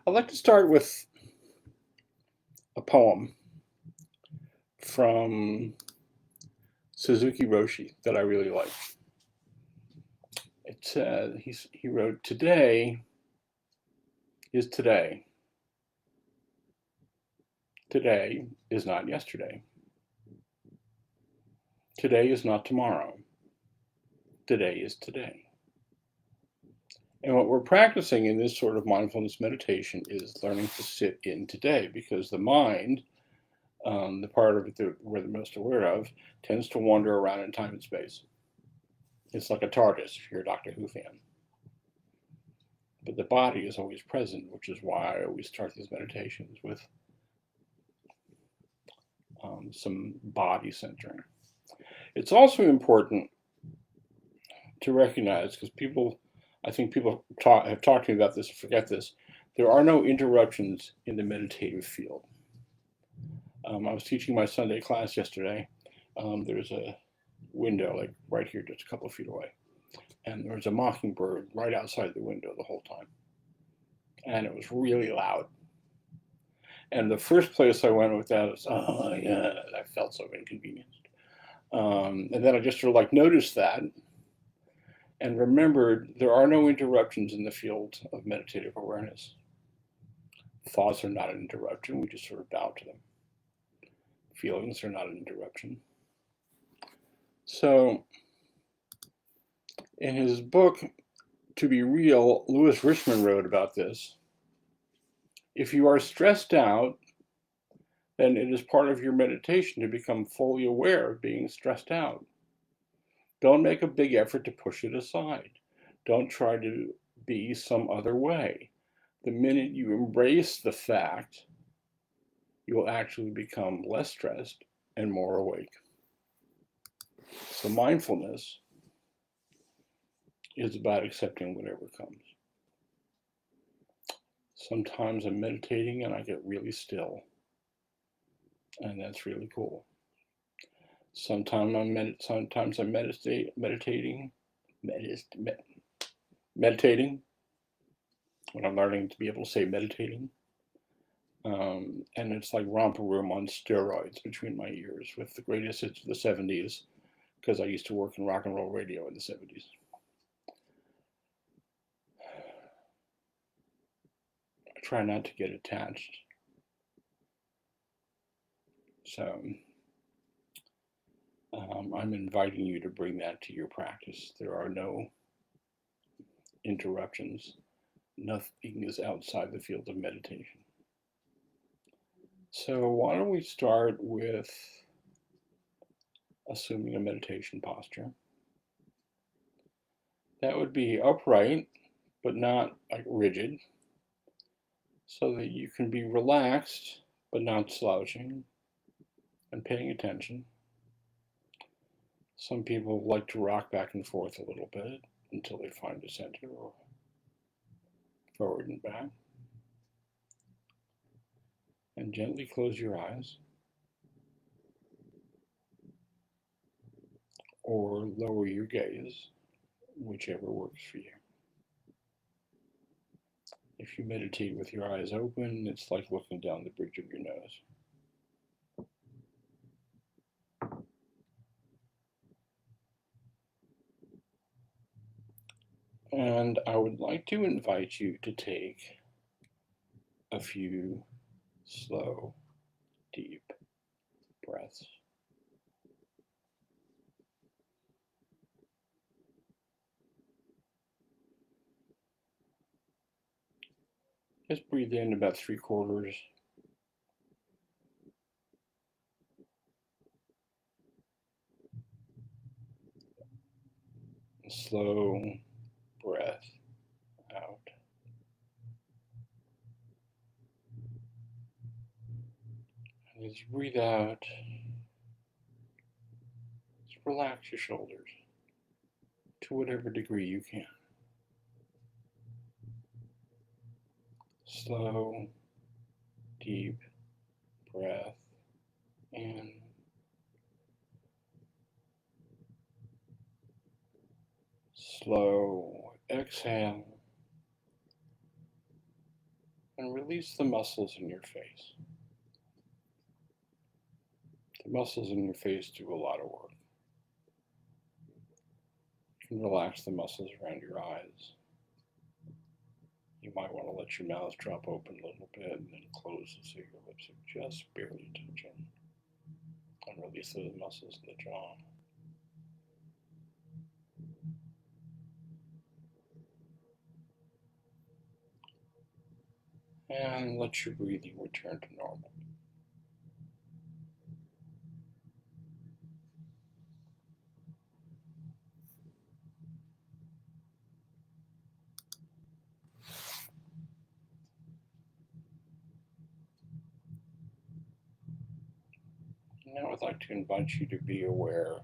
I'd like to start with a poem from Suzuki Roshi that I really like. He wrote, "Today is today. Today is not yesterday. Today is not tomorrow. Today is today." And what we're practicing in this sort of mindfulness meditation is learning to sit in today, because the mind, the part of it that we're the most aware of, tends to wander around in time and space. It's like a TARDIS, if you're a Doctor Who fan. But the body is always present, which is why I always start these meditations with some body centering. It's also important to recognize, because I think people have talked to me about this and forget this, there are no interruptions in the meditative field. I was teaching my Sunday class yesterday. There's a window like right here, just a couple of feet away. And there was a mockingbird right outside the window the whole time. And it was really loud. And the first place I went with that was, oh yeah, I felt so inconvenienced. And then I just sort of like noticed that and remembered there are no interruptions in the field of meditative awareness. Thoughts are not an interruption, we just sort of bow to them. Feelings are not an interruption. So, in his book, To Be Real, Louis Richman wrote about this. If you are stressed out, then it is part of your meditation to become fully aware of being stressed out. Don't make a big effort to push it aside. Don't try to be some other way. The minute you embrace the fact, you will actually become less stressed and more awake. So mindfulness is about accepting whatever comes. Sometimes I'm meditating and I get really still, and that's really cool. Sometimes I'm meditating when I'm learning to be able to say meditating. And it's like romper room on steroids between my ears with the greatest hits of the 70s, because I used to work in rock and roll radio in the 70s. I try not to get attached. So I'm inviting you to bring that to your practice. There are no interruptions. Nothing is outside the field of meditation. So why don't we start with assuming a meditation posture. That would be upright, but not like rigid, so that you can be relaxed, but not slouching, and paying attention. Some people like to rock back and forth a little bit until they find a center, or forward and back. And gently close your eyes, or lower your gaze, whichever works for you. If you meditate with your eyes open, it's like looking down the bridge of your nose. And I would like to invite you to take a few slow, deep breaths. Just breathe in about 3/4. Slow breath out. And as you breathe out, just relax your shoulders to whatever degree you can. Slow, deep breath in. Slow exhale. and release the muscles in your face. The muscles in your face do a lot of work. You can relax the muscles around your eyes. You might want to let your mouth drop open a little bit and then close it so your lips are just barely touching. And release those muscles in the jaw. And let your breathing return to normal. Now I'd like to invite you to be aware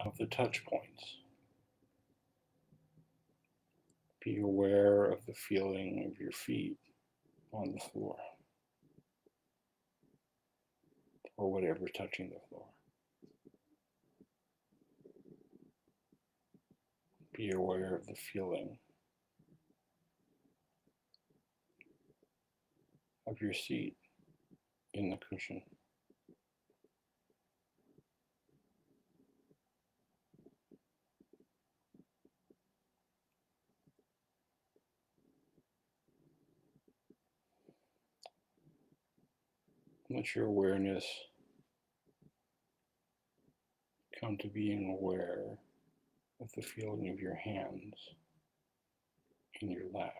of the touch points. Be aware of the feeling of your feet on the floor, or whatever's touching the floor. Be aware of the feeling of your seat in the cushion. Let your awareness come to being aware of the feeling of your hands in your lap.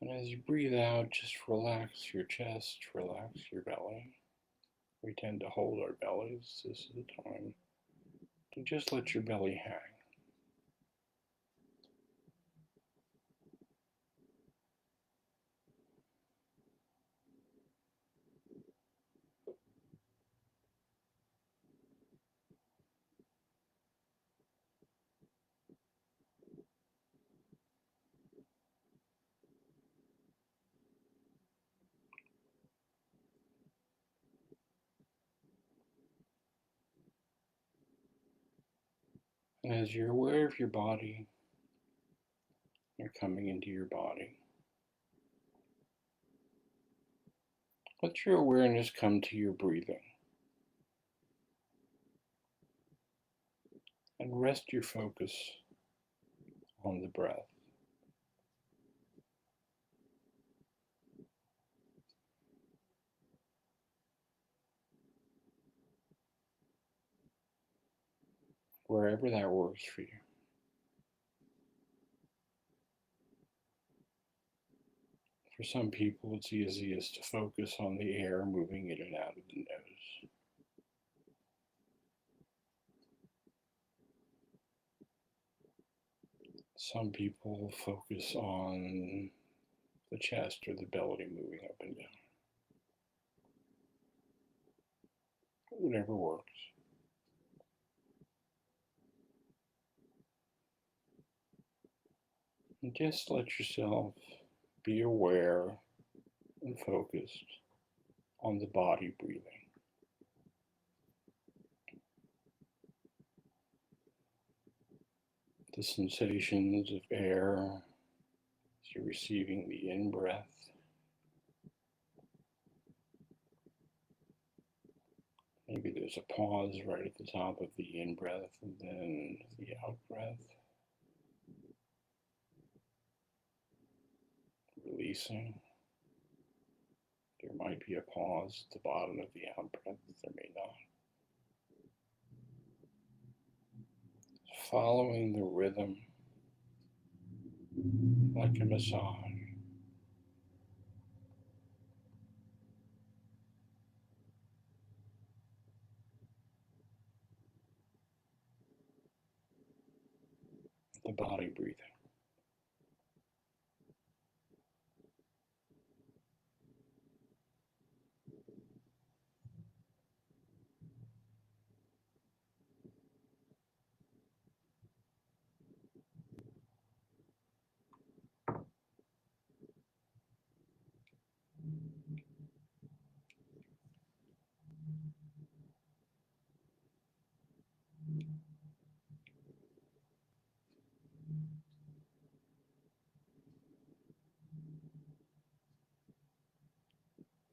And as you breathe out, just relax your chest, relax your belly. We tend to hold our bellies. This is the time to just let your belly hang. And as you're aware of your body, you're coming into your body. Let your awareness come to your breathing. And rest your focus on the breath. Wherever that works for you. For some people, it's easiest to focus on the air moving in and out of the nose. Some people focus on the chest or the belly moving up and down. Whatever works. And just let yourself be aware and focused on the body breathing. The sensations of air as you're receiving the in-breath. Maybe there's a pause right at the top of the in-breath and then the out-breath. Releasing. There might be a pause at the bottom of the out-breath, there may not. Following the rhythm like a massage. The body breathing.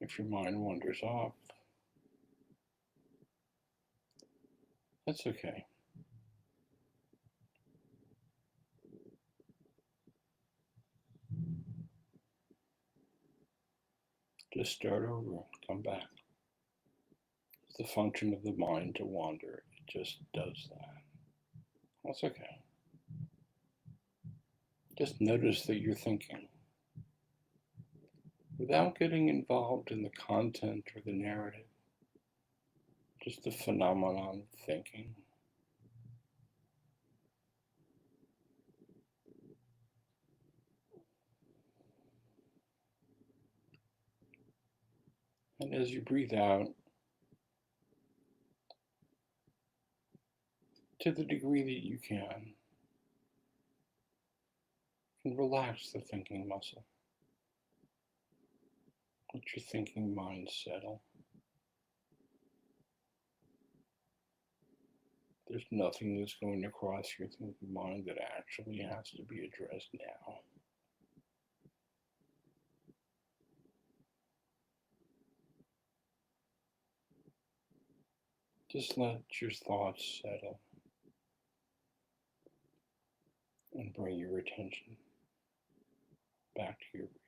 If your mind wanders off, that's okay. Just start over, come back. It's the function of the mind to wander. It just does that. That's okay. Just notice that you're thinking without getting involved in the content or the narrative, just the phenomenon of thinking. And as you breathe out, to the degree that you can relax the thinking muscle. Let your thinking mind settle. There's nothing that's going to cross your thinking mind that actually has to be addressed now. Just let your thoughts settle and bring your attention back to your breathing.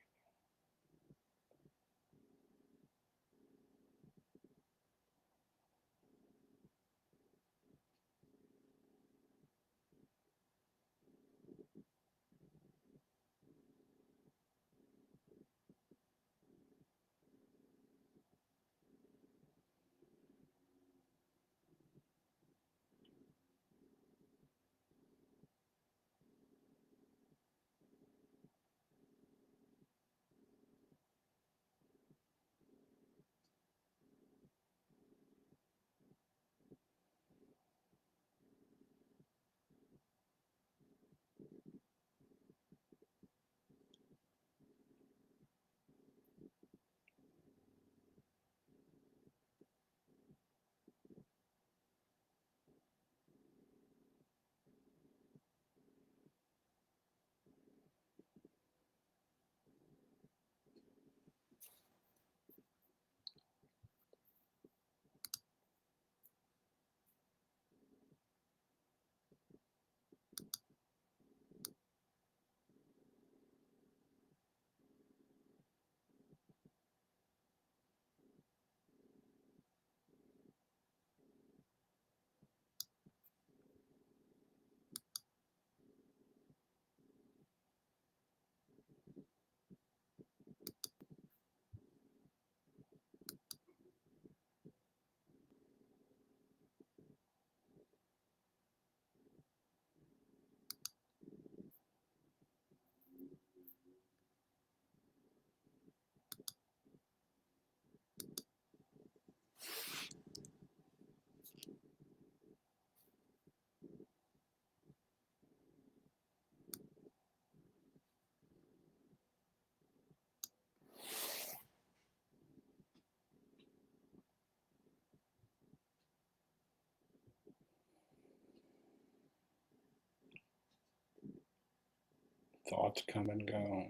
Thoughts come and go.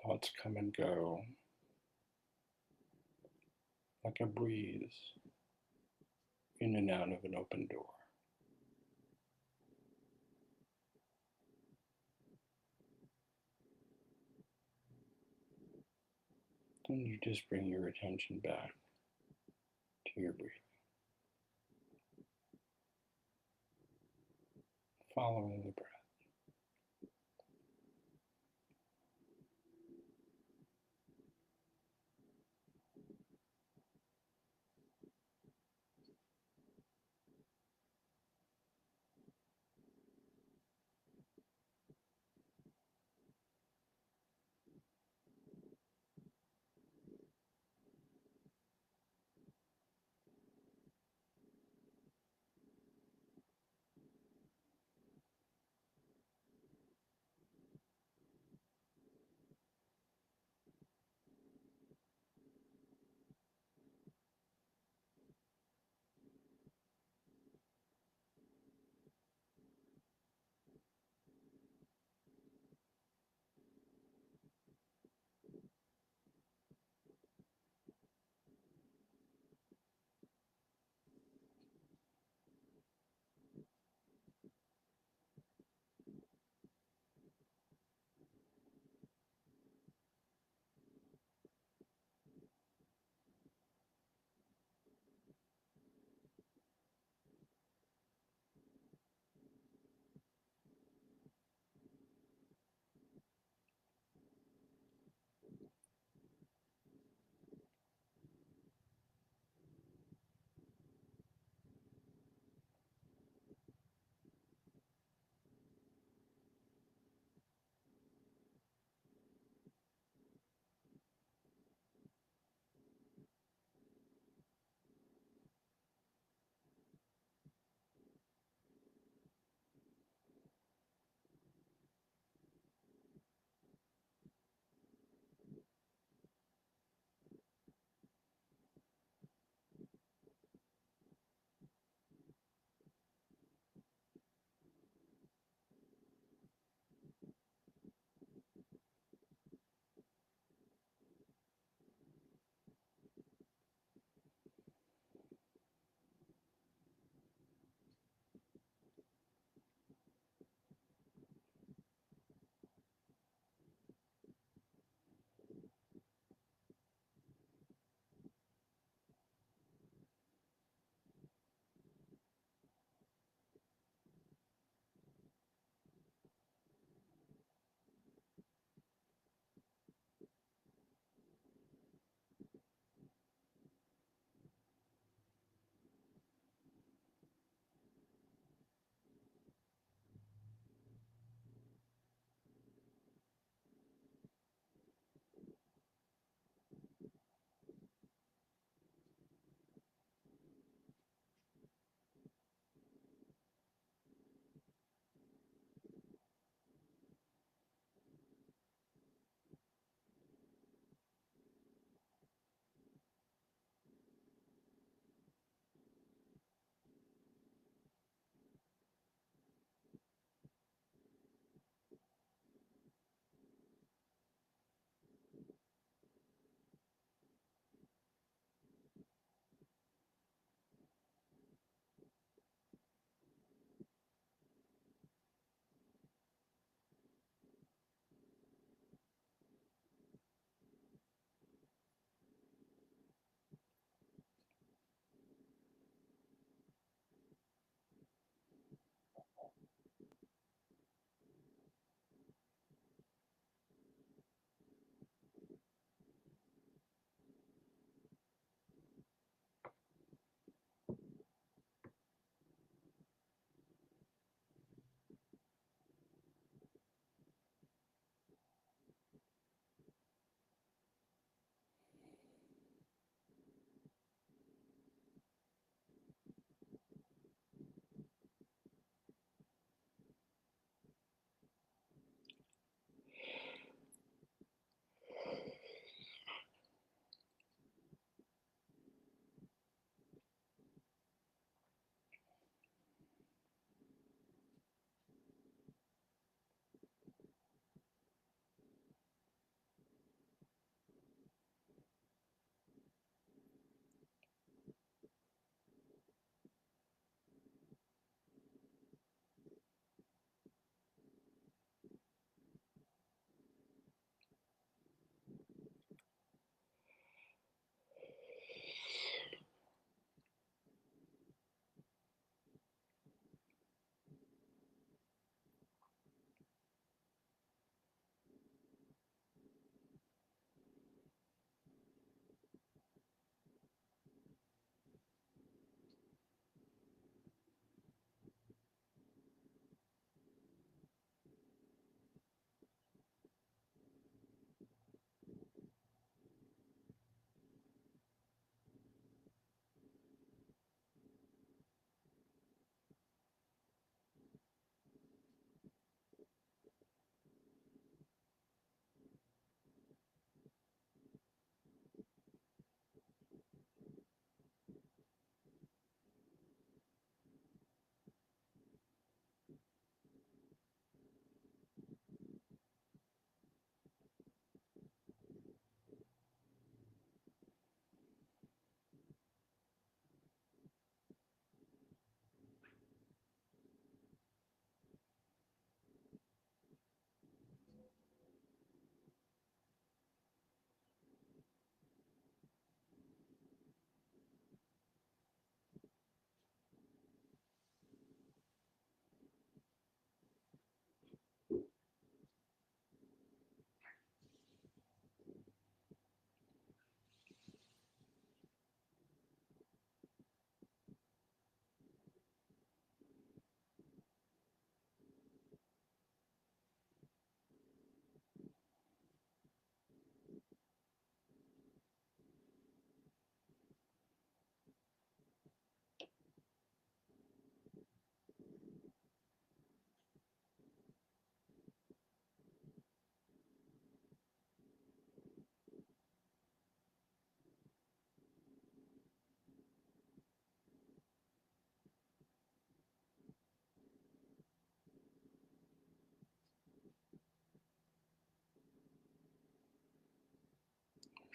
Thoughts come and go like a breeze in and out of an open door. And you just bring your attention back to your breathing, following the breath.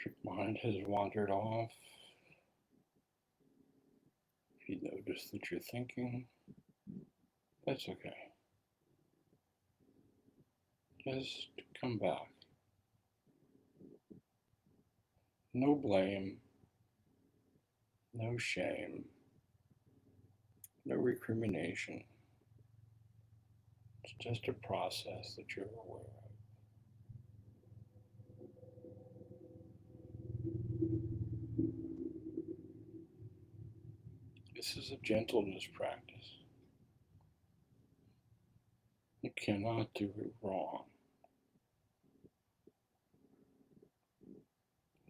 If your mind has wandered off, if you notice that you're thinking, that's okay. Just come back. No blame, no shame, no recrimination. It's just a process that you're aware of. This is a gentleness practice. You cannot do it wrong.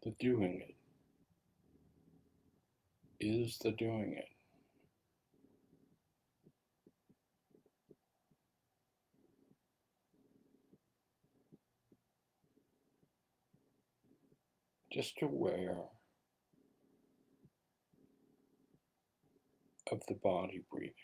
The doing it is the doing it. Just aware of the body breathing.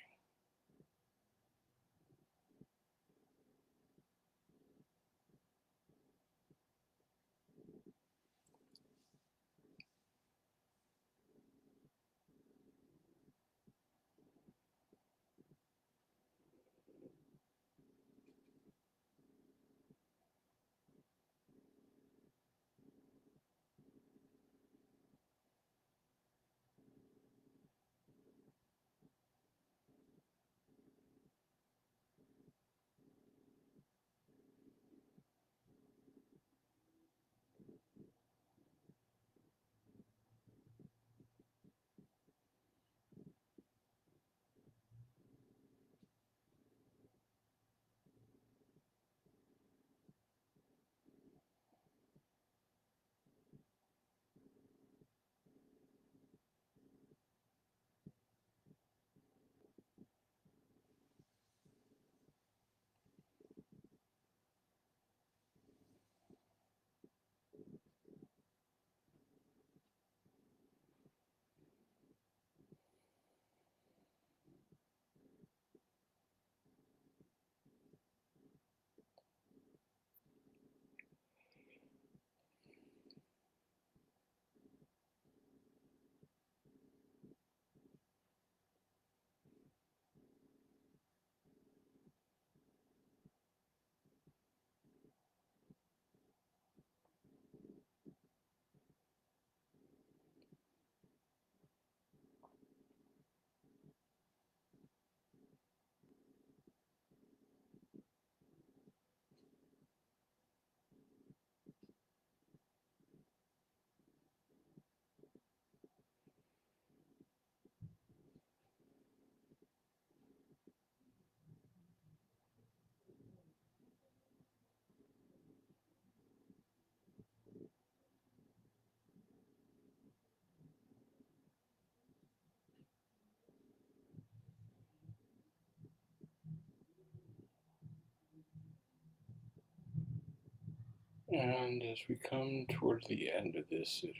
And as we come towards the end of this sitting,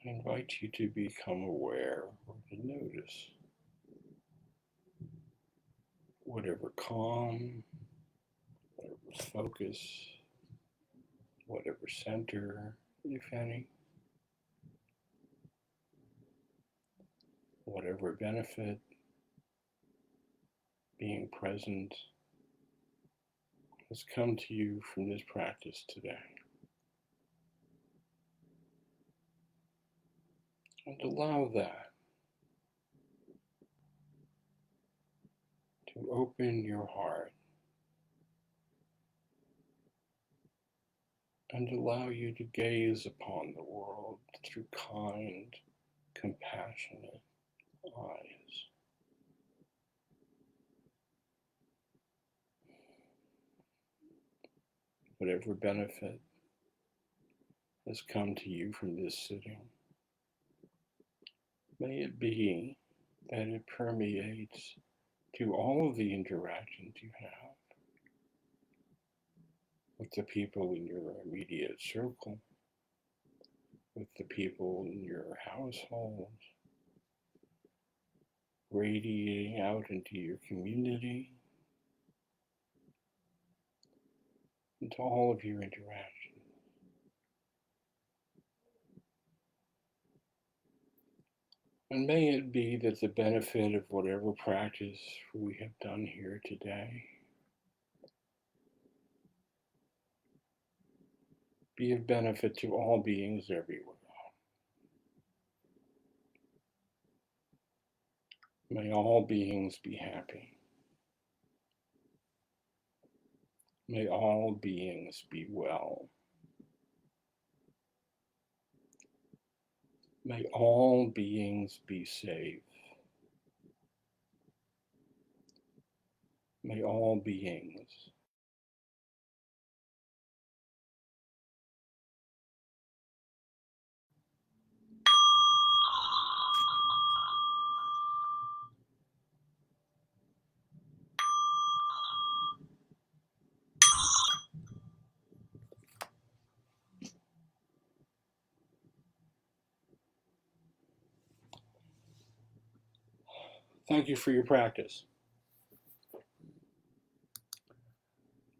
I invite you to become aware or to notice whatever calm, whatever focus, whatever center, if any, whatever benefit being present has come to you from this practice today. And allow that to open your heart and allow you to gaze upon the world through kind, compassionate eyes. Whatever benefit has come to you from this sitting, may it be that it permeates to all of the interactions you have with the people in your immediate circle, with the people in your household, radiating out into your community, into all of your interactions. And may it be that the benefit of whatever practice we have done here today be of benefit to all beings everywhere. May all beings be happy. May all beings be well. May all beings be safe. May all beings Thank you for your practice.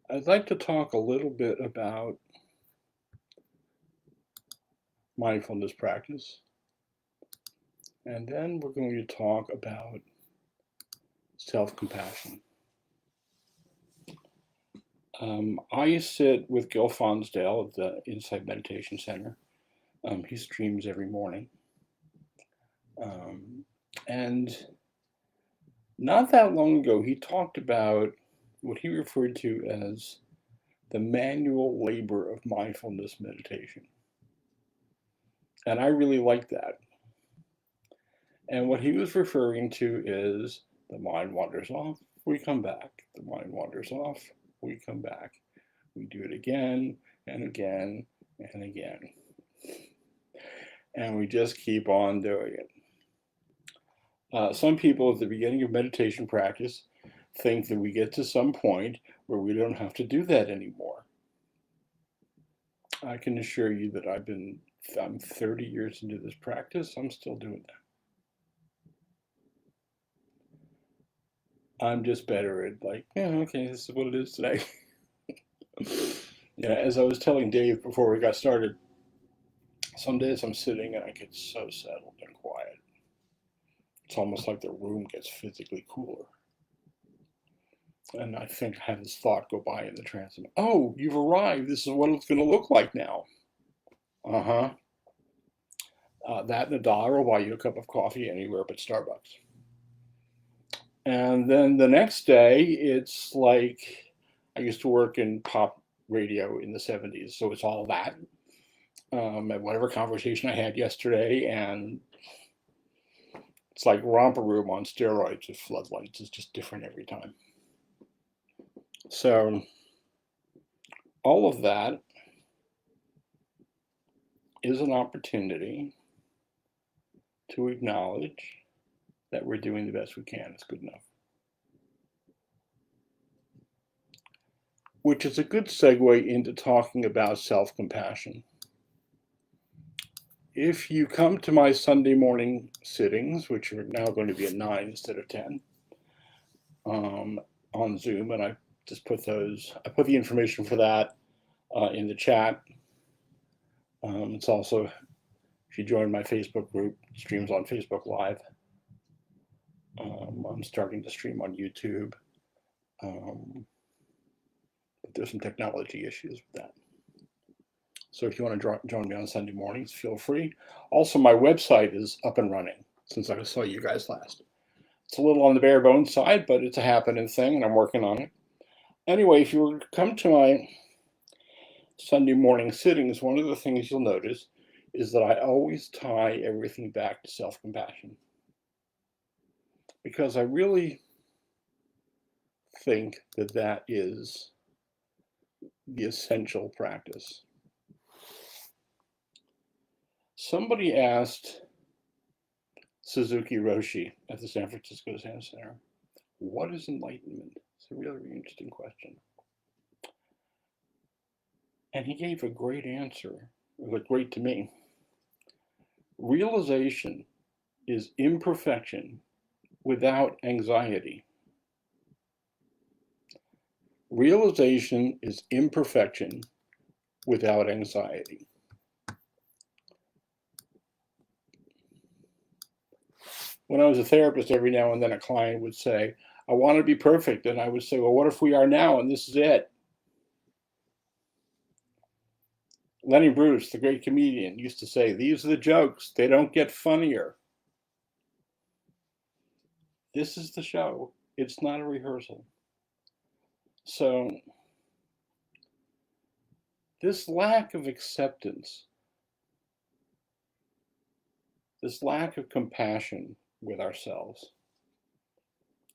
I'd like to talk a little bit about mindfulness practice, and then we're going to talk about self-compassion. I sit with Gil Fonsdale at the Insight Meditation Center. He streams every morning. And not that long ago, he talked about what he referred to as the manual labor of mindfulness meditation. And I really like that. And what he was referring to is the mind wanders off, we come back. The mind wanders off, we come back. We do it again and again and again. And we just keep on doing it. Some people at the beginning of meditation practice think that we get to some point where we don't have to do that anymore. I can assure you that I'm 30 years into this practice, I'm still doing that. I'm just better at okay, this is what it is today. Yeah, as I was telling Dave before we got started, some days I'm sitting and I get so settled and quiet. It's almost like the room gets physically cooler. And I think I had this thought go by in the trance. Oh, you've arrived. This is what it's going to look like now. Uh-huh. That and $1 will buy you a cup of coffee anywhere but Starbucks. And then the next day, it's like I used to work in pop radio in the 70s, so it's all that. And whatever conversation I had yesterday, and it's like Romper Room on steroids with floodlights. It's just different every time. So all of that is an opportunity to acknowledge that we're doing the best we can. It's good enough. Which is a good segue into talking about self-compassion. If you come to my Sunday morning sittings, which are now going to be at 9 instead of 10, on Zoom, and I put the information for that in the chat. It's also, if you join my Facebook group, streams on Facebook Live. I'm starting to stream on YouTube. But there's some technology issues with that. So if you want to join me on Sunday mornings, feel free. Also, my website is up and running since I saw you guys last. It's a little on the bare bones side, but it's a happening thing, and I'm working on it. Anyway, if you come to my Sunday morning sittings, one of the things you'll notice is that I always tie everything back to self-compassion. Because I really think that that is the essential practice. Somebody asked Suzuki Roshi at the San Francisco Zen Center, what is enlightenment? It's a really interesting question. And he gave a great answer. It looked great to me. Realization is imperfection without anxiety. Realization is imperfection without anxiety. When I was a therapist, every now and then a client would say, I want to be perfect. And I would say, well, what if we are now and this is it? Lenny Bruce, the great comedian, used to say, these are the jokes. They don't get funnier. This is the show. It's not a rehearsal. So this lack of acceptance, this lack of compassion with ourselves,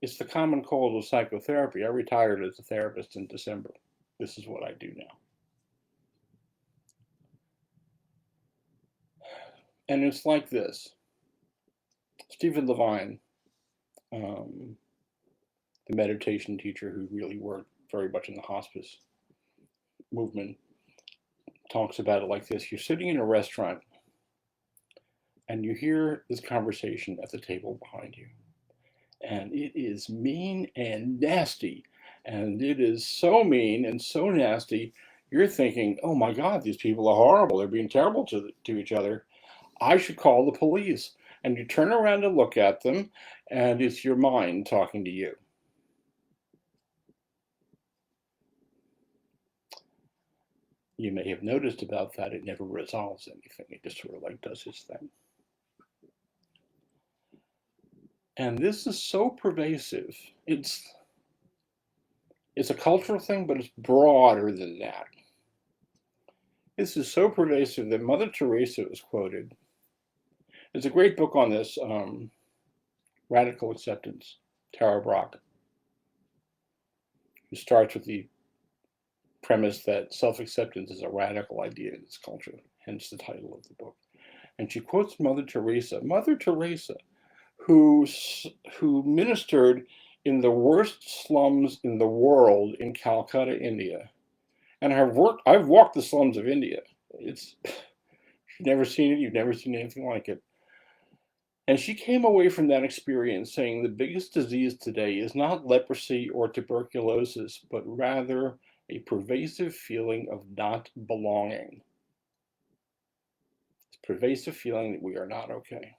it's the common cold of psychotherapy. I retired as a therapist in December. This is what I do now. And it's like this. Stephen Levine, the meditation teacher who really worked very much in the hospice movement, talks about it like this. You're sitting in a restaurant and you hear this conversation at the table behind you. And it is mean and nasty. And it is so mean and so nasty. You're thinking, oh my God, these people are horrible. They're being terrible to each other. I should call the police. And you turn around and look at them, and it's your mind talking to you. You may have noticed about that, it never resolves anything. It just sort of like does its thing. And this is so pervasive. It's a cultural thing, but it's broader than that. This is so pervasive that Mother Teresa was quoted. There's a great book on this, Radical Acceptance, Tara Brach, who starts with the premise that self-acceptance is a radical idea in this culture, hence the title of the book. And she quotes Mother Teresa, who ministered in the worst slums in the world in Calcutta, India. And I've walked the slums of India. You've never seen it, you've never seen anything like it. And she came away from that experience saying the biggest disease today is not leprosy or tuberculosis, but rather a pervasive feeling of not belonging. It's a pervasive feeling that we are not okay.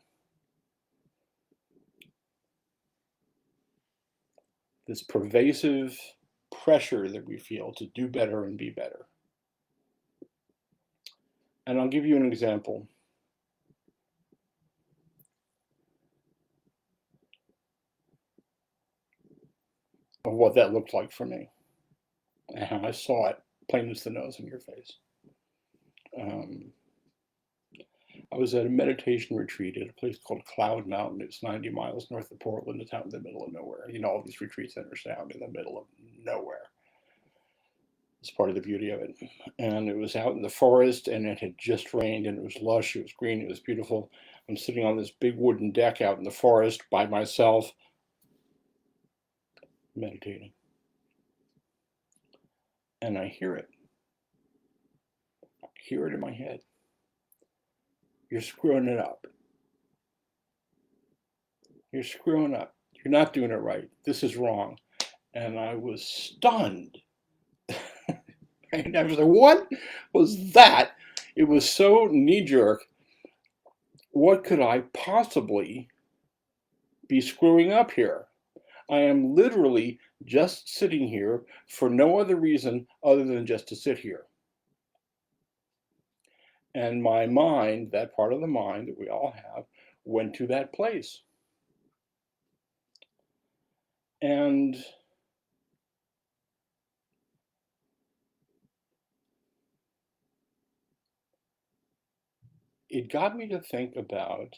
This pervasive pressure that we feel to do better and be better. And I'll give you an example. Of what that looked like for me and how I saw it plain as the nose in your face. I was at a meditation retreat at a place called Cloud Mountain. It's 90 miles north of Portland. It's out in the middle of nowhere. You know, all these retreat centers out in the middle of nowhere. It's part of the beauty of it. And it was out in the forest, and it had just rained, and it was lush, it was green, it was beautiful. I'm sitting on this big wooden deck out in the forest by myself, meditating. And I hear it. I hear it in my head. You're screwing it up. You're screwing up. You're not doing it right. This is wrong. And I was stunned. And I was like, what was that? It was so knee-jerk. What could I possibly be screwing up here? I am literally just sitting here for no other reason other than just to sit here. And my mind, that part of the mind that we all have, went to that place. And it got me to think about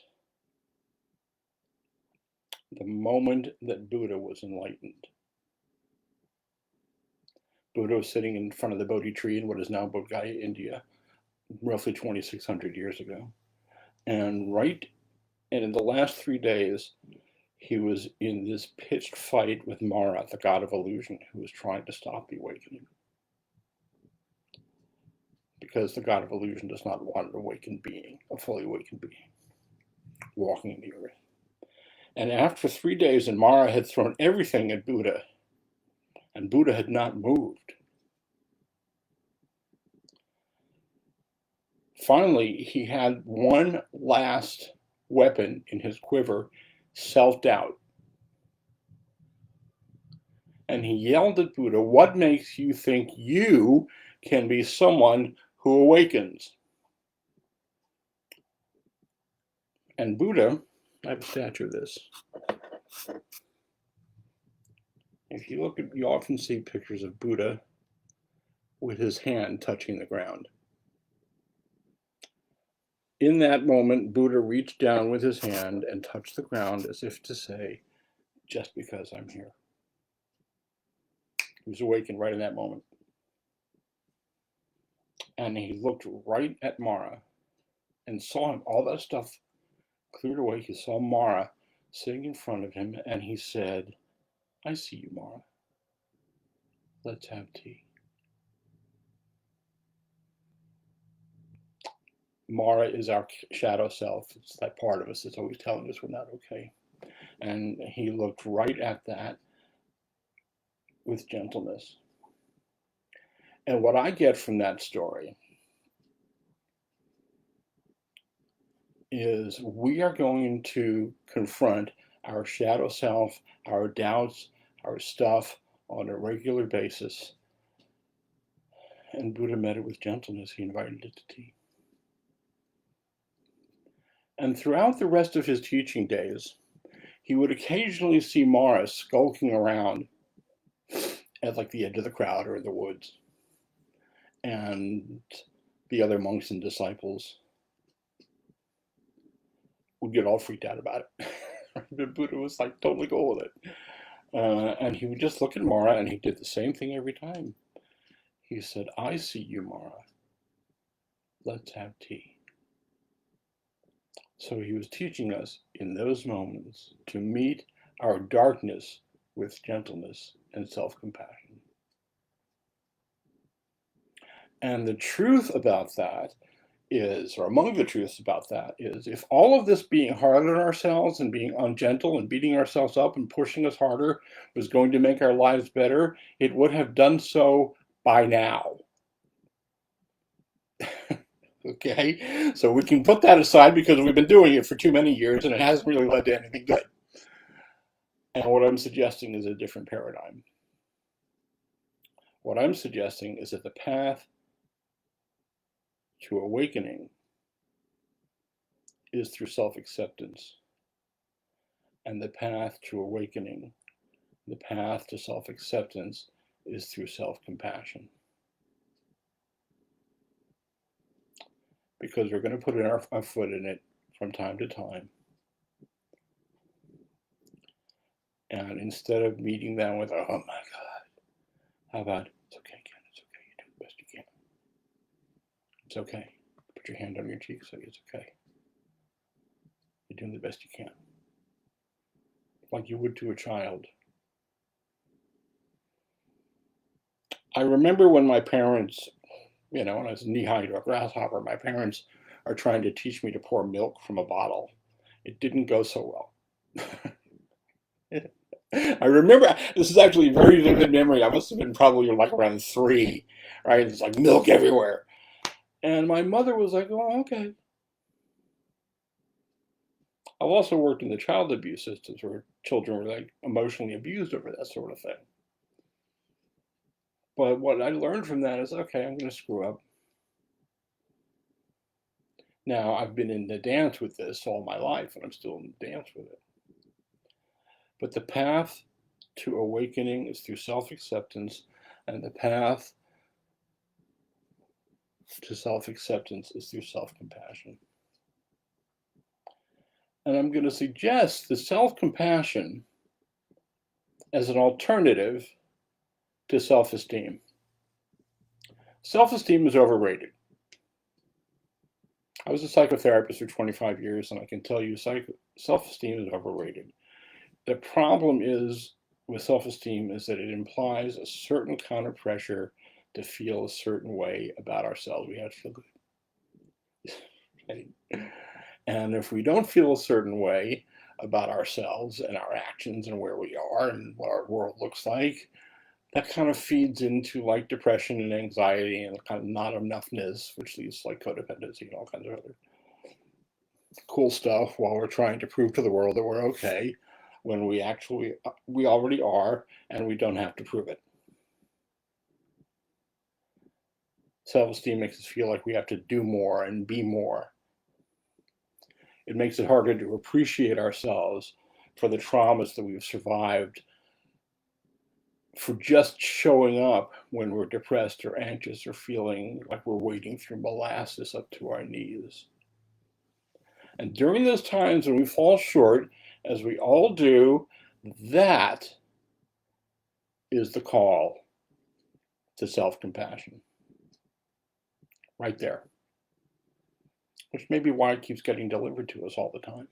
the moment that Buddha was enlightened. Buddha was sitting in front of the Bodhi tree in what is now Bodh Gaya, India, roughly 2,600 years ago. And in the last 3 days, he was in this pitched fight with Mara, the god of illusion, who was trying to stop the awakening. Because the god of illusion does not want an awakened being, a fully awakened being, walking in the earth. And after 3 days, and Mara had thrown everything at Buddha, and Buddha had not moved. Finally, he had one last weapon in his quiver, self-doubt. And he yelled at Buddha, "What makes you think you can be someone who awakens?" And Buddha, I have a statue of this. If you look at, you often see pictures of Buddha with his hand touching the ground. In that moment, Buddha reached down with his hand and touched the ground as if to say, "Just because I'm here." He was awakened right in that moment. And he looked right at Mara and saw him, all that stuff cleared away. He saw Mara sitting in front of him, and he said, "I see you, Mara. Let's have tea." Mara is our shadow self. It's that part of us that's always telling us we're not okay. And he looked right at that with gentleness. And what I get from that story is we are going to confront our shadow self, our doubts, our stuff on a regular basis. And Buddha met it with gentleness. He invited it to tea. And throughout the rest of his teaching days, he would occasionally see Mara skulking around at like the edge of the crowd or in the woods. And the other monks and disciples would get all freaked out about it. The Buddha was like totally cool with it. And he would just look at Mara, and he did the same thing every time. He said, "I see you, Mara. Let's have tea." So he was teaching us in those moments to meet our darkness with gentleness and self-compassion. And the truth about that is, or among the truths about that is, if all of this being hard on ourselves and being ungentle and beating ourselves up and pushing us harder was going to make our lives better, it would have done so by now. Okay, so we can put that aside because we've been doing it for too many years and it hasn't really led to anything good. And what I'm suggesting is a different paradigm. What I'm suggesting is that the path to awakening is through self-acceptance. And the path to awakening, the path to self-acceptance, is through self-compassion. Because we're going to put our foot in it from time to time. And instead of meeting them with, "Oh my God," how about, "It's okay, Ken, it's okay, you do the best you can. It's okay." Put your hand on your cheek, say, "It's okay. You're doing the best you can." Like you would to a child. I remember when my parents, when I was knee-high to a grasshopper, my parents are trying to teach me to pour milk from a bottle. It didn't go so well. I remember, this is actually a very vivid memory. I must have been probably like around 3, right? It's like milk everywhere. And my mother was like, "Oh, okay." I've also worked in the child abuse systems where children were like emotionally abused over that sort of thing. But what I learned from that is, okay, I'm going to screw up. Now, I've been in the dance with this all my life, and I'm still in the dance with it. But the path to awakening is through self-acceptance, and the path to self-acceptance is through self-compassion. And I'm going to suggest the self-compassion as an alternative to self-esteem. Self-esteem is overrated. I was a psychotherapist for 25 years, and I can tell you self-esteem is overrated. The problem is with self-esteem is that it implies a certain kind of pressure to feel a certain way about ourselves. We have to feel good. And if we don't feel a certain way, about ourselves and our actions and where we are and what our world looks like, that kind of feeds into like depression and anxiety and kind of not enoughness, which leads to like codependency and all kinds of other cool stuff while we're trying to prove to the world that we're okay when we already are, and we don't have to prove it. Self-esteem makes us feel like we have to do more and be more. It makes it harder to appreciate ourselves for the traumas that we've survived, for just showing up when we're depressed or anxious or feeling like we're wading through molasses up to our knees. And during those times when we fall short, as we all do, that is the call to self-compassion. Right there. Which may be why it keeps getting delivered to us all the time.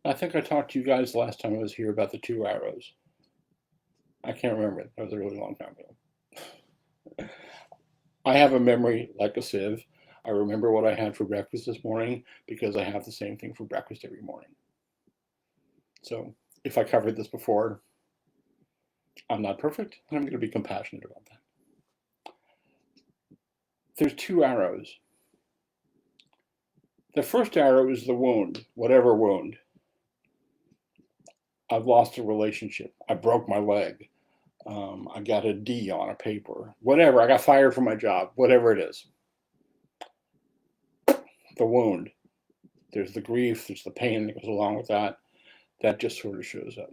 I think I talked to you guys last time I was here about the 2 arrows. I can't remember it. That was a really long time ago. I have a memory like a sieve. I remember what I had for breakfast this morning because I have the same thing for breakfast every morning. So if I covered this before, I'm not perfect, and I'm going to be compassionate about that. There's 2 arrows. The first arrow is the wound, whatever wound. I've lost a relationship. I broke my leg. I got a D on a paper. Whatever. I got fired from my job. Whatever it is. The wound. There's the grief. There's the pain that goes along with that. That just sort of shows up.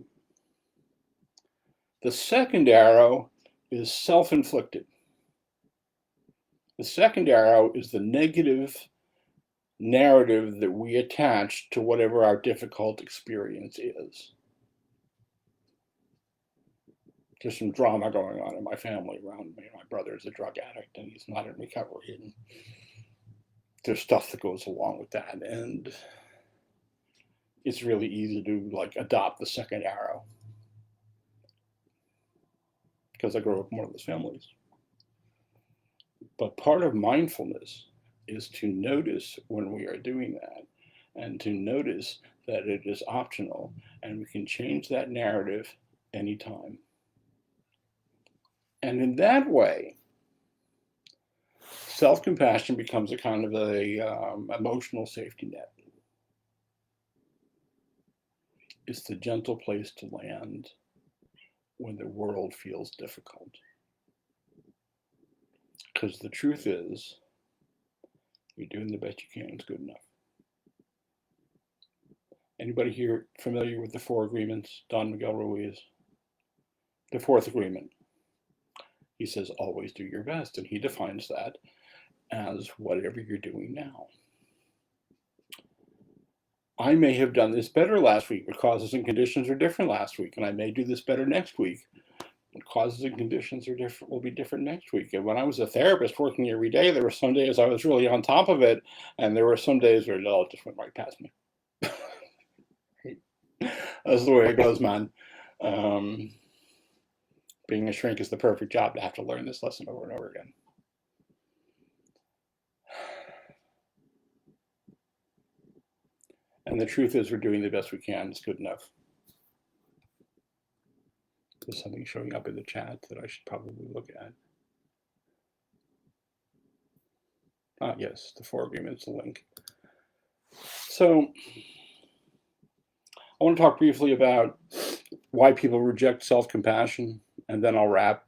The second arrow is self-inflicted. The second arrow is the negative narrative that we attach to whatever our difficult experience is. There's some drama going on in my family around me. My brother is a drug addict and he's not in recovery. And there's stuff that goes along with that. And it's really easy to like adopt the second arrow because I grew up in one of those families. But part of mindfulness is to notice when we are doing that and to notice that it is optional and we can change that narrative anytime. And in that way, self-compassion becomes a kind of a emotional safety net. It's the gentle place to land when the world feels difficult. Because the truth is, you're doing the best you can, it's good enough. Anybody here familiar with the 4 agreements, Don Miguel Ruiz? The 4th agreement. He says, always do your best. And he defines that as whatever you're doing now. I may have done this better last week, but causes and conditions are different last week. And I may do this better next week. But causes and conditions are different, will be different next week. And when I was a therapist working every day, there were some days I was really on top of it. And there were some days where it just went right past me. That's the way it goes, man. Being a shrink is the perfect job to have to learn this lesson over and over again. And the truth is we're doing the best we can. It's good enough. There's something showing up in the chat that I should probably look at. Yes, the 4 agreements, the link. So I want to talk briefly about why people reject self-compassion, and then I'll wrap.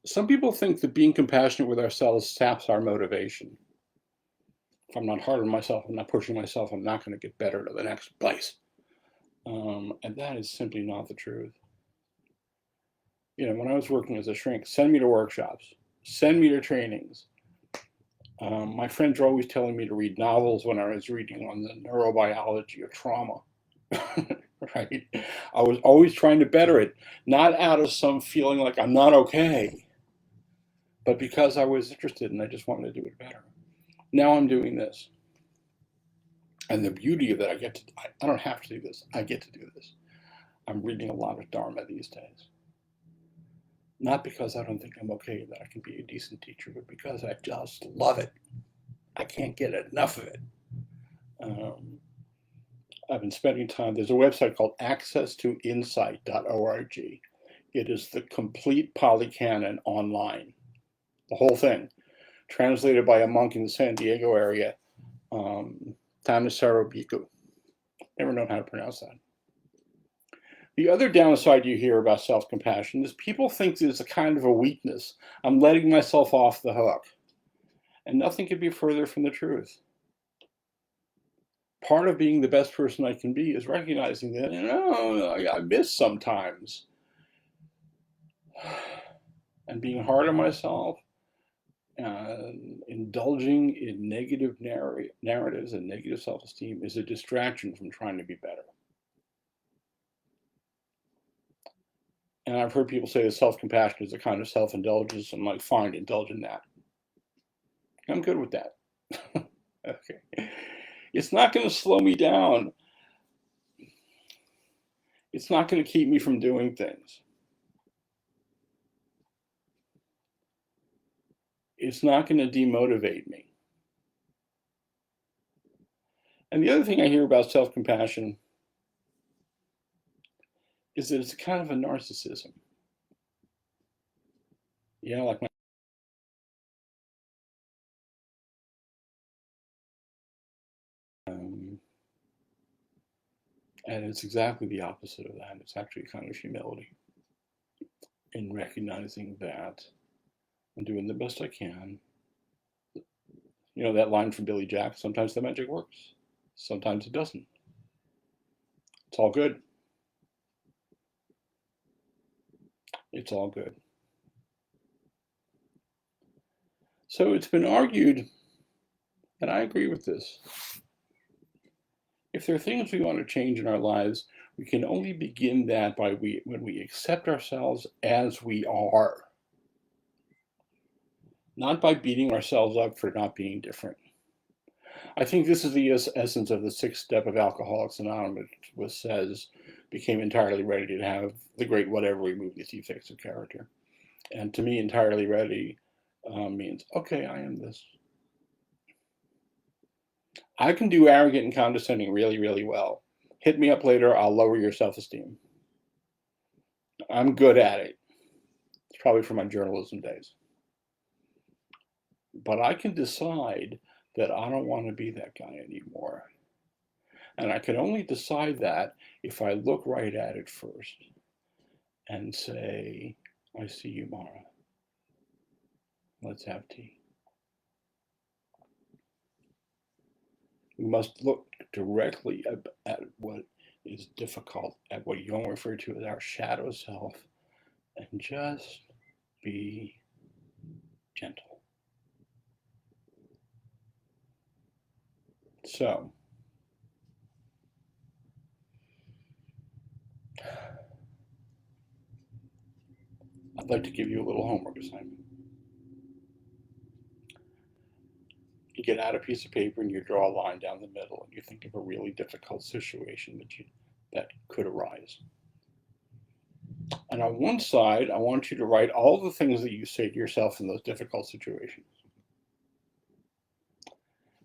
Some people think that being compassionate with ourselves saps our motivation. If I'm not hard on myself, I'm not pushing myself, I'm not going to get better to the next place. And that is simply not the truth. You know, when I was working as a shrink, send me to workshops, send me to trainings. My friends were always telling me to read novels when I was reading on the neurobiology of trauma. Right? I was always trying to better it, not out of some feeling like I'm not okay, but because I was interested and I just wanted to do it better. Now I'm doing this. And the beauty of that, I don't have to do this. I get to do this. I'm reading a lot of Dharma these days. Not because I don't think I'm okay, that I can be a decent teacher, but because I just love it. I can't get enough of it. I've been spending time, there's a website called accesstoinsight.org. It is the complete Pali Canon online, the whole thing, translated by a monk in the San Diego area, Thanissaro Bhikkhu. Never known how to pronounce that. The other downside you hear about self-compassion is people think it's a kind of a weakness. I'm letting myself off the hook. And nothing could be further from the truth. Part of being the best person I can be is recognizing that, I miss sometimes. And being hard on myself, indulging in negative narratives and negative self-esteem is a distraction from trying to be better. And I've heard people say that self-compassion is a kind of self-indulgence. I'm like, fine, indulge in that. I'm good with that. Okay. It's not going to slow me down. It's not going to keep me from doing things. It's not going to demotivate me. And the other thing I hear about self-compassion is that it's a kind of a narcissism. Like and it's exactly the opposite of that. It's actually a kind of humility in recognizing that I'm doing the best I can. That line from Billy Jack, sometimes the magic works, sometimes it doesn't. It's all good. It's all good. So it's been argued, and I agree with this, if there are things we want to change in our lives, we can only begin that when we accept ourselves as we are, not by beating ourselves up for not being different. I think this is the essence of the sixth step of Alcoholics Anonymous, which says, became entirely ready to have the great whatever, remove the defects of character. And to me, entirely ready means, okay, I am this. I can do arrogant and condescending really, really well. Hit me up later, I'll lower your self-esteem. I'm good at it. It's probably from my journalism days. But I can decide that I don't want to be that guy anymore. And I can only decide that if I look right at it first and say, I see you, Mara. Let's have tea. We must look directly at what is difficult, at what Jung referred to as our shadow self, and just be gentle. So, I'd like to give you a little homework assignment. You get out a piece of paper and you draw a line down the middle, and you think of a really difficult situation that could arise. And on one side, I want you to write all the things that you say to yourself in those difficult situations.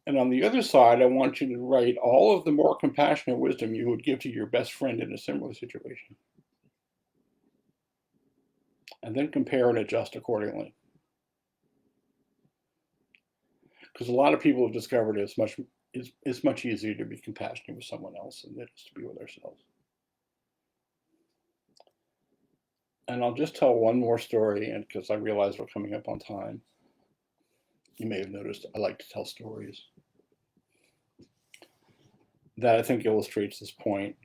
And on the other side, I want you to write all of the more compassionate wisdom you would give to your best friend in a similar situation. And then compare and adjust accordingly. Because a lot of people have discovered it's much easier to be compassionate with someone else than it is to be with ourselves. And I'll just tell one more story, and because I realize we're coming up on time. You may have noticed I like to tell stories that I think illustrates this point,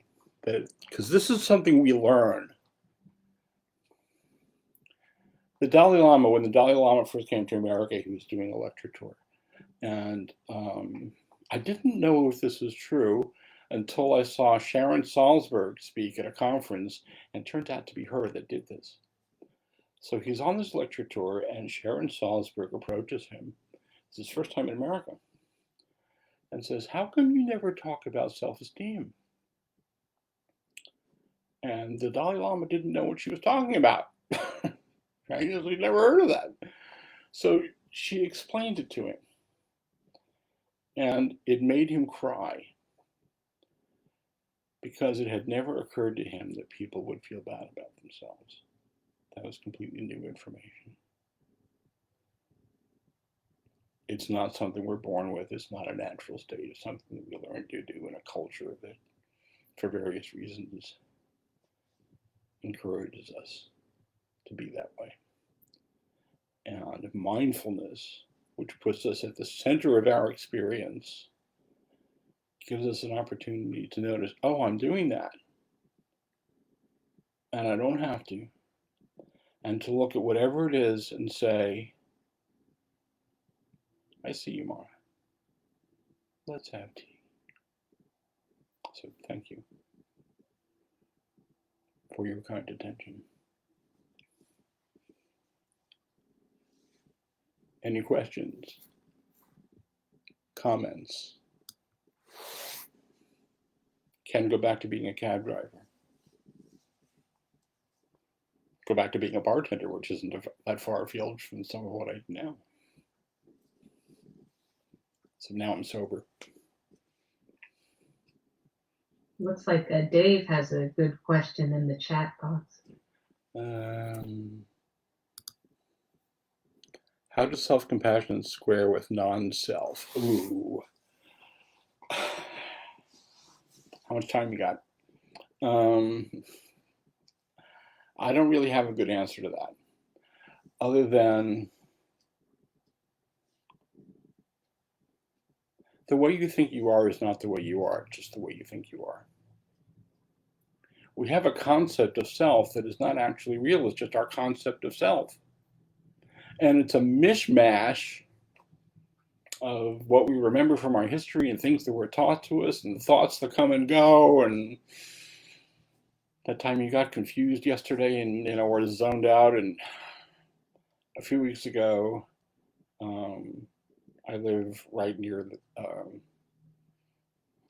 because this is something we learn. The Dalai Lama, when the Dalai Lama first came to America, he was doing a lecture tour. And I didn't know if this was true until I saw Sharon Salzberg speak at a conference, and it turned out to be her that did this. So he's on this lecture tour, and Sharon Salzberg approaches him. It's his first time in America. And says, how come you never talk about self-esteem? And the Dalai Lama didn't know what she was talking about. Right? We'd never heard of that. So she explained it to him, and it made him cry because it had never occurred to him that people would feel bad about themselves. That was completely new information. It's not something we're born with. It's not a natural state. It's something that we learn to do in a culture that, for various reasons, encourages us to be that way. And mindfulness, which puts us at the center of our experience, gives us an opportunity to notice, oh, I'm doing that. And I don't have to. And to look at whatever it is and say, I see you, Mara. Let's have tea. So thank you for your kind attention. Any questions? Comments? Can go back to being a cab driver. Go back to being a bartender, which isn't that far afield from some of what I do now. So now I'm sober. Looks like Dave has a good question in the chat box. How does self-compassion square with non-self? Ooh. How much time you got? I don't really have a good answer to that, other than the way you think you are is not the way you are, just the way you think you are. We have a concept of self that is not actually real. It's just our concept of self. And it's a mishmash of what we remember from our history and things that were taught to us and thoughts that come and go. And that time you got confused yesterday and, were zoned out. And a few weeks ago, I live right near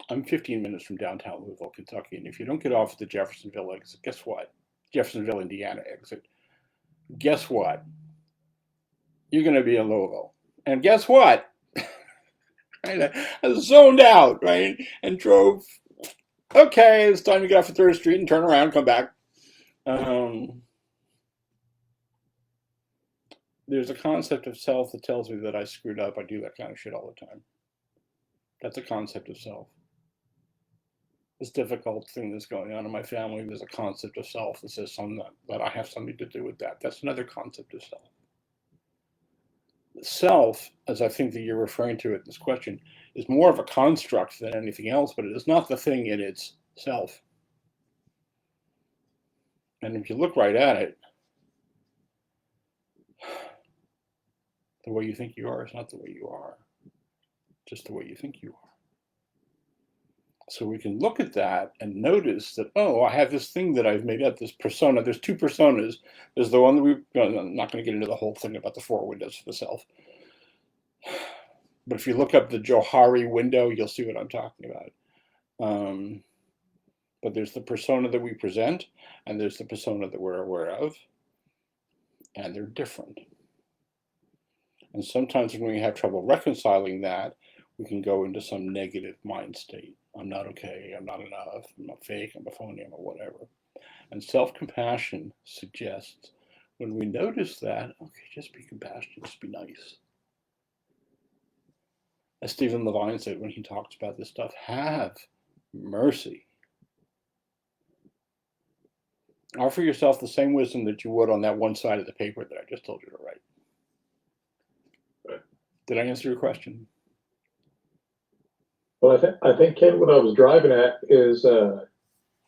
I'm 15 minutes from downtown Louisville, Kentucky. And if you don't get off at the Jeffersonville exit, guess what? Jeffersonville, Indiana exit. Guess what? You're going to be in Louisville. And guess what? I was zoned out, right? And drove, okay, it's time to get off at 3rd Street and turn around, come back. There's a concept of self that tells me that I screwed up. I do that kind of shit all the time. That's a concept of self. This difficult thing that's going on in my family, there's a concept of self that says that I have something to do with that. That's another concept of self. Self, as I think that you're referring to it in this question, is more of a construct than anything else, but it is not the thing in itself. And if you look right at it, the way you think you are is not the way you are, just the way you think you are. So we can look at that and notice that, oh, I have this thing that I've made up, this persona. There's 2 personas. There's the one that I'm not going to get into the whole thing about the 4 windows of the self. But if you look up the Johari window, you'll see what I'm talking about. But there's the persona that we present, and there's the persona that we're aware of, and they're different. And sometimes when we have trouble reconciling that, we can go into some negative mind state. I'm not okay, I'm not enough, I'm a fake, I'm a phony, I'm a whatever. And self-compassion suggests when we notice that, okay, just be compassionate, just be nice. As Stephen Levine said when he talks about this stuff, have mercy. Offer yourself the same wisdom that you would on that one side of the paper that I just told you to write. Did I answer your question? Well, I think, Ken, what I was driving at is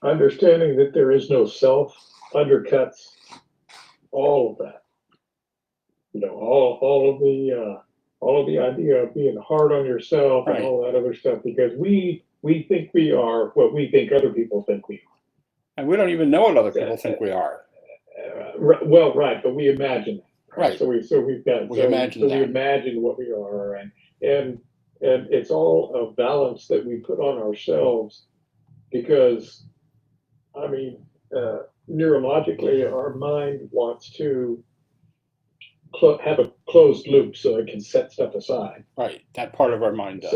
understanding that there is no self undercuts all of that. All of the idea of being hard on yourself and all that other stuff, because we think we are what we think other people think we are. And we don't even know what other people think we are. Well, right, but we imagine that. Right. So we imagine what we are, and it's all a balance that we put on ourselves, because, I mean, neurologically, our mind wants to have a closed loop so it can set stuff aside. Right, that part of our mind does.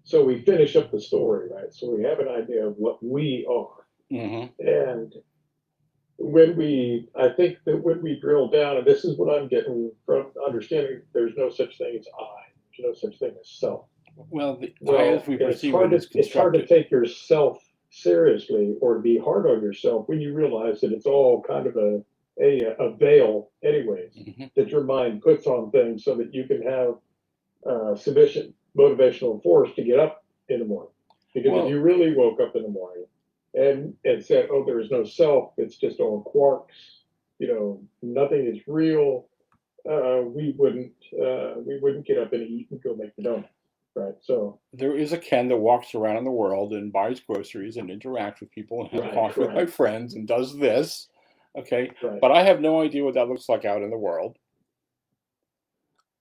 So we finish up the story, right? So we have an idea of what we are. And I think that when we drill down, and this is what I'm getting from understanding, there's no such thing as I, there's no such thing as self. Well, I, as we perceive it, is it's hard to take yourself seriously or to be hard on yourself when you realize that it's all kind of a veil, anyways, that your mind puts on things so that you can have sufficient motivational force to get up in the morning. Because if you really woke up in the morning and said, "Oh, there is no self; it's just all quarks," nothing is real. We wouldn't get up and eat and go make the donuts. Right. So there is a Ken that walks around in the world and buys groceries and interacts with people and has coffee with my friends and does this. Okay. But I have no idea what that looks like out in the world.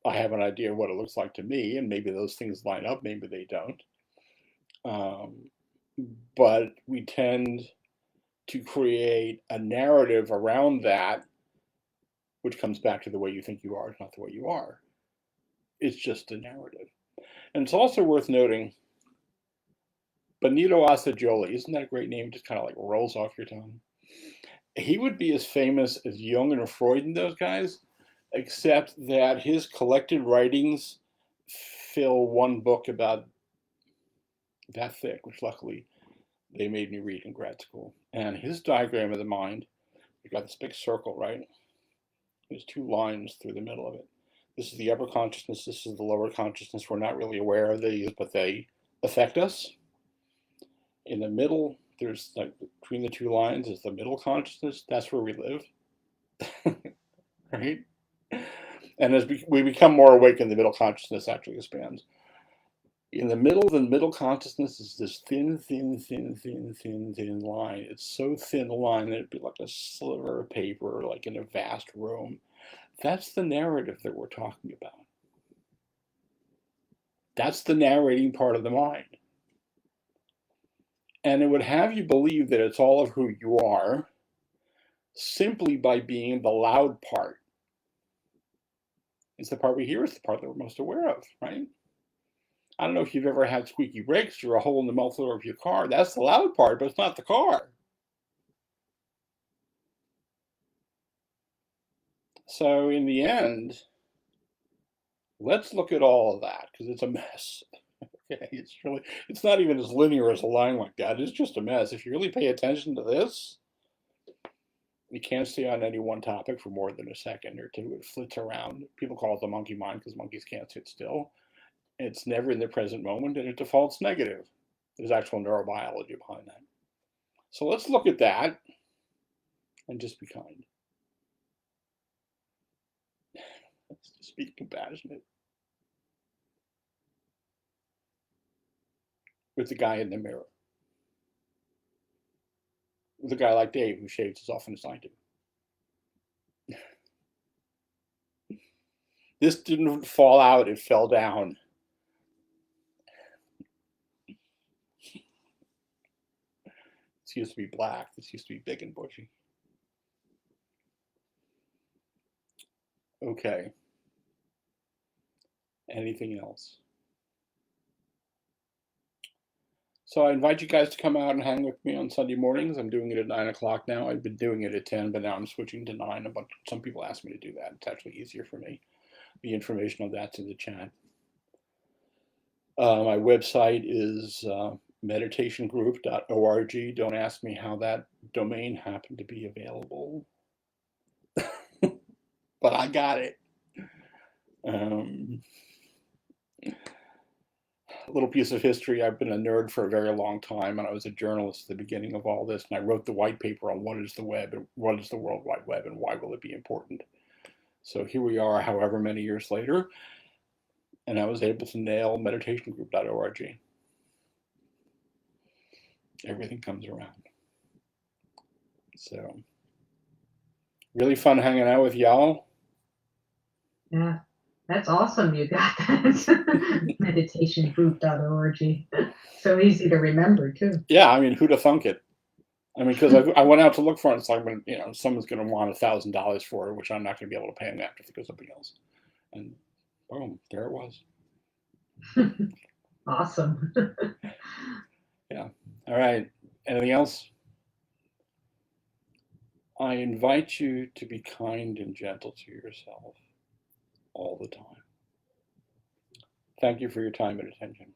I have an idea what it looks like to me, and maybe those things line up, maybe they don't. But we tend to create a narrative around that, which comes back to the way you think you are is not the way you are. It's just a narrative. And it's also worth noting, Benito Assagioli, isn't that a great name? Just kind of like rolls off your tongue. He would be as famous as Jung and Freud and those guys, except that his collected writings fill one book about that thick, which luckily they made me read in grad school. And his diagram of the mind, you've got this big circle, right? There's two lines through the middle of it. This is the upper consciousness, this is the lower consciousness. We're not really aware of these, but they affect us. In the middle, there's like between the two lines is the middle consciousness. That's where we live, right? And as we become more awake, in the middle consciousness actually expands. In the middle, the middle consciousness is this thin line. It's so thin a line that it'd be like a sliver of paper, like in a vast room. That's the narrative that we're talking about. That's the narrating part of the mind. And it would have you believe that it's all of who you are simply by being the loud part. It's the part we hear, it's the part that we're most aware of, right? I don't know if you've ever had squeaky brakes or a hole in the muffler of your car. That's the loud part, but it's not the car. So in the end, let's look at all of that, because it's a mess. Okay, it's not even as linear as a line like that. It's just a mess. If you really pay attention to this, you can't stay on any one topic for more than a second or two. It flits around. People call it the monkey mind because monkeys can't sit still. It's never in the present moment, and it defaults negative. There's actual neurobiology behind that. So let's look at that and just be kind. Let's just be compassionate with the guy in the mirror. With a guy like Dave who shaves as often as I do. This didn't fall out, it fell down. This used to be black, this used to be big and bushy. Okay. Anything else? So I invite you guys to come out and hang with me on Sunday mornings. I'm doing it at 9 o'clock now. I've been doing it at 10, but now I'm switching to 9. But some people ask me to do that. It's actually easier for me. The information on that's in the chat. My website is meditationgroup.org. Don't ask me how that domain happened to be available, but I got it. A little piece of history. I've been a nerd for a very long time, and I was a journalist at the beginning of all this, and I wrote the white paper on what is the web and what is the World Wide Web and why will it be important. So here we are, however many years later, and I was able to nail meditationgroup.org. Everything comes around. So really fun hanging out with y'all. Yeah, that's awesome. You got that. meditationgroup.org. So easy to remember too. Yeah, I mean, who'd have thunk it? I mean, because I went out to look for it. It's like, you know, someone's going to want $1,000 for it, which I'm not going to be able to pay them after if it goes something else. And boom, there it was. Awesome. Yeah. All right. Anything else? I invite you to be kind and gentle to yourself all the time. Thank you for your time and attention.